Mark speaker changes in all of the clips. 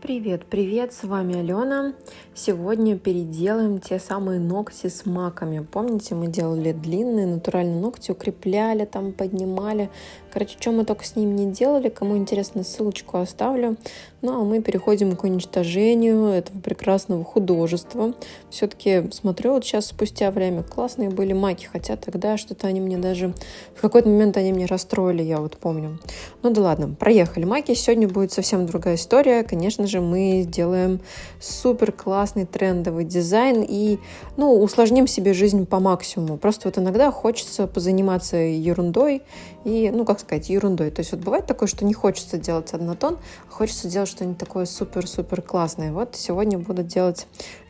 Speaker 1: Привет, привет, с вами Алена. Сегодня переделаем те самые ногти с маками. Помните, мы делали длинные натуральные ногти, укрепляли, там поднимали. Короче, что мы только с ними не делали. Кому интересно, ссылочку оставлю. Ну, а мы переходим к уничтожению этого прекрасного художества. Все-таки смотрю, вот сейчас спустя время классные были маки, хотя тогда что-то они мне даже... В какой-то момент они меня расстроили, я вот помню. Ну да ладно, проехали маки. Сегодня будет совсем другая история. Конечно же, мы сделаем супер классный трендовый дизайн и, усложним себе жизнь по максимуму. Просто вот иногда хочется позаниматься ерундой и, ерундой. То есть вот бывает такое, что не хочется делать однотон, а хочется делать что-нибудь такое супер-супер классное. Вот сегодня буду делать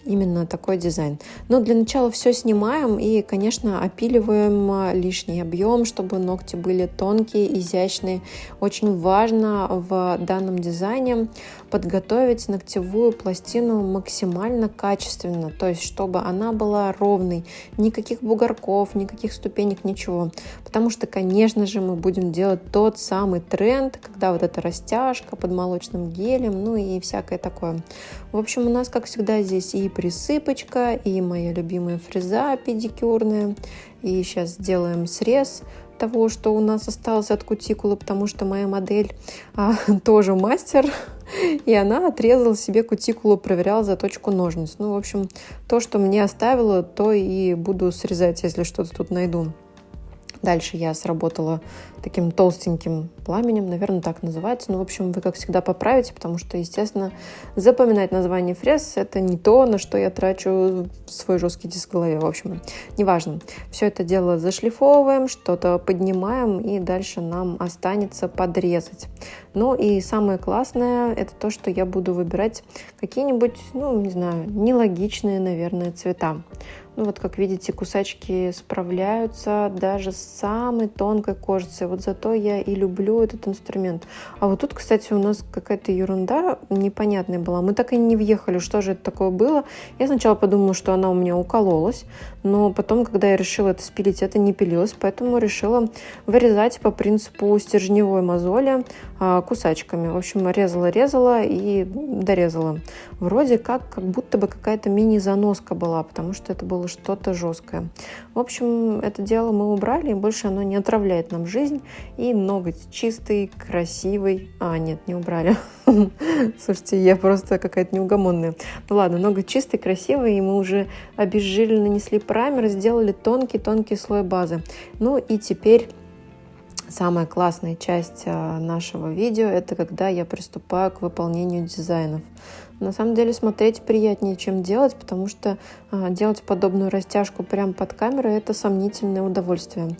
Speaker 1: именно такой дизайн. Но для начала все снимаем и, конечно, опиливаем лишний объем, чтобы ногти были тонкие, изящные. Очень важно в данном дизайне подготовить ногтевую пластину максимально качественно, то есть чтобы она была ровной, никаких бугорков, никаких ступенек, ничего. Потому что, конечно же, мы будем делать тот самый тренд, когда вот эта растяжка под молочным гелем, и всякое такое. В общем, у нас, как всегда, здесь и присыпочка, и моя любимая фреза педикюрная. И сейчас сделаем срез того, что у нас осталось от кутикулы, потому что моя модель тоже мастер, и она отрезала себе кутикулу, проверяла заточку ножниц. В общем, то, что мне оставила, то и буду срезать, если что-то тут найду. Дальше я сработала таким толстеньким пламенем, наверное, так называется. В общем, вы, как всегда, поправите, потому что, естественно, запоминать название фрез – это не то, на что я трачу свой жесткий диск в голове. В общем, неважно. Все это дело зашлифовываем, что-то поднимаем, и дальше нам останется подрезать. И самое классное – это то, что я буду выбирать какие-нибудь, нелогичные, наверное, цвета. Как видите, кусачки справляются даже с самой тонкой кожицей. Вот зато я и люблю этот инструмент. А вот тут, кстати, у нас какая-то ерунда непонятная была. Мы так и не въехали, что же это такое было. Я сначала подумала, что она у меня укололась, но потом, когда я решила это спилить, это не пилилось, поэтому решила вырезать по принципу стержневой мозоли кусачками. В общем, резала и дорезала. Вроде как будто бы какая-то мини-заноска была, потому что это было что-то жесткое. В общем, это дело мы убрали, и больше оно не отравляет нам жизнь. И ноготь чистый, красивый. Нет, не убрали. Слушайте, я просто какая-то неугомонная. Ладно, ноготь чистый, красивый, и мы уже обезжирили, нанесли праймер, сделали тонкий-тонкий слой базы. И теперь самая классная часть нашего видео – это когда я приступаю к выполнению дизайнов. На самом деле смотреть приятнее, чем делать, потому что делать подобную растяжку прямо под камерой – это сомнительное удовольствие.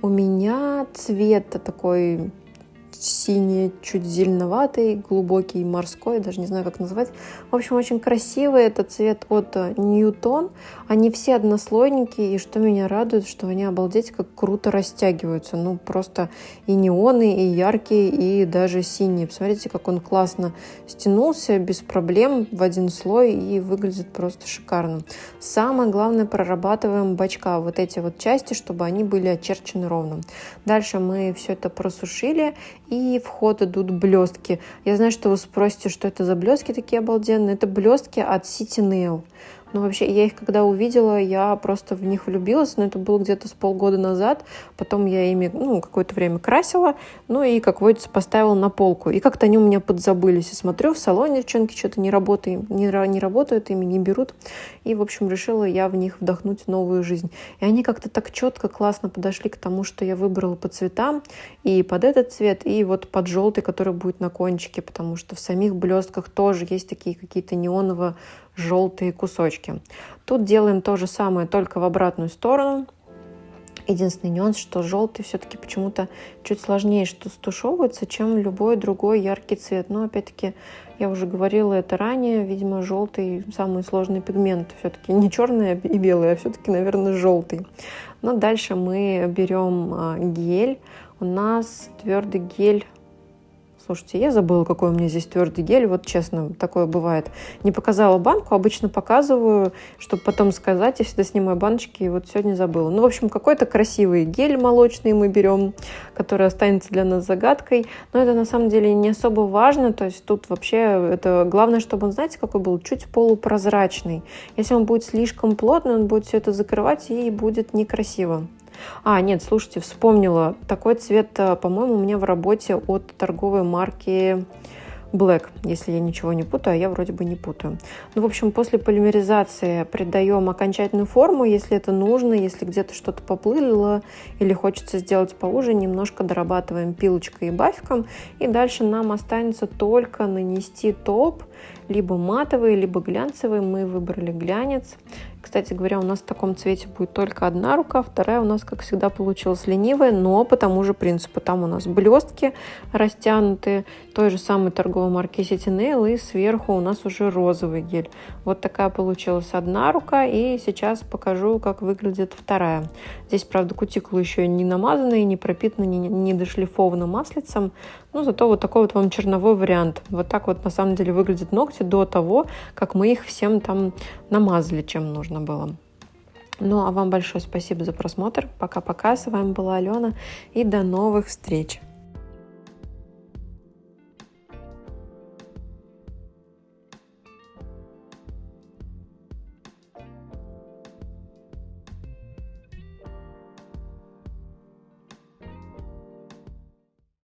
Speaker 1: У меня цвет такой синий, чуть зеленоватый, глубокий, морской, даже не знаю, как назвать. В общем, очень красивый. Это цвет от Newton. Они все однослойники, и что меня радует, что они, обалдеть, как круто растягиваются. Просто и неоны, и яркие, и даже синие. Посмотрите, как он классно стянулся, без проблем, в один слой, и выглядит просто шикарно. Самое главное, прорабатываем бочка, вот эти вот части, чтобы они были очерчены ровно. Дальше мы все это просушили, и в ход идут блестки. Я знаю, что вы спросите, что это за блестки такие обалденные. Это блестки от City Nail. Вообще, я их когда увидела, я просто в них влюбилась, но это было где-то с полгода назад. Потом я ими, какое-то время красила, и, как водится, поставила на полку. И как-то они у меня подзабылись. И смотрю, в салоне девчонки что-то не работают, ими не берут. И, в общем, решила я в них вдохнуть новую жизнь. И они как-то так четко, классно подошли к тому, что я выбрала по цветам. И под этот цвет, и вот под желтый, который будет на кончике. Потому что в самих блестках тоже есть такие какие-то неоново-желтые кусочки. Тут делаем то же самое, только в обратную сторону. Единственный нюанс, что желтый все-таки почему-то чуть сложнее стушевывается, чем любой другой яркий цвет. Но опять-таки, я уже говорила это ранее, видимо, желтый самый сложный пигмент. Все-таки не черный и белый, а все-таки, наверное, желтый. Но дальше мы берем гель. У нас твердый гель Слушайте, я забыла, какой у меня здесь твердый гель. Вот честно, такое бывает. Не показала банку, обычно показываю, чтобы потом сказать. Я всегда снимаю баночки, и вот сегодня забыла. Ну, в общем, какой-то красивый гель молочный мы берем, который останется для нас загадкой. Но это на самом деле не особо важно. То есть тут вообще это главное, чтобы он, знаете, какой был? Чуть полупрозрачный. Если он будет слишком плотный, он будет все это закрывать и будет некрасиво. Нет, слушайте, вспомнила. Такой цвет, по-моему, у меня в работе от торговой марки Black, если я ничего не путаю, а я вроде бы не путаю. Ну, в общем, после полимеризации придаем окончательную форму, если это нужно, если где-то что-то поплыло или хочется сделать поуже, немножко дорабатываем пилочкой и бафиком, и дальше нам останется только нанести топ, либо матовый, либо глянцевый. Мы выбрали глянец. Кстати говоря, у нас в таком цвете будет только одна рука, вторая у нас, как всегда, получилась ленивая, но по тому же принципу. Там у нас блестки растянутые, той же самой торговой марки City Nail, и сверху у нас уже розовый гель. Вот такая получилась одна рука, и сейчас покажу, как выглядит вторая. Здесь, правда, кутикула еще не намазана, не пропитана, не дошлифована маслицем, но зато вот такой вот вам черновой вариант. Вот так вот на самом деле выглядят ногти до того, как мы их всем там намазали, чем нужно было. Ну, а вам большое спасибо за просмотр. Пока-пока. С вами была Алена. И до новых встреч.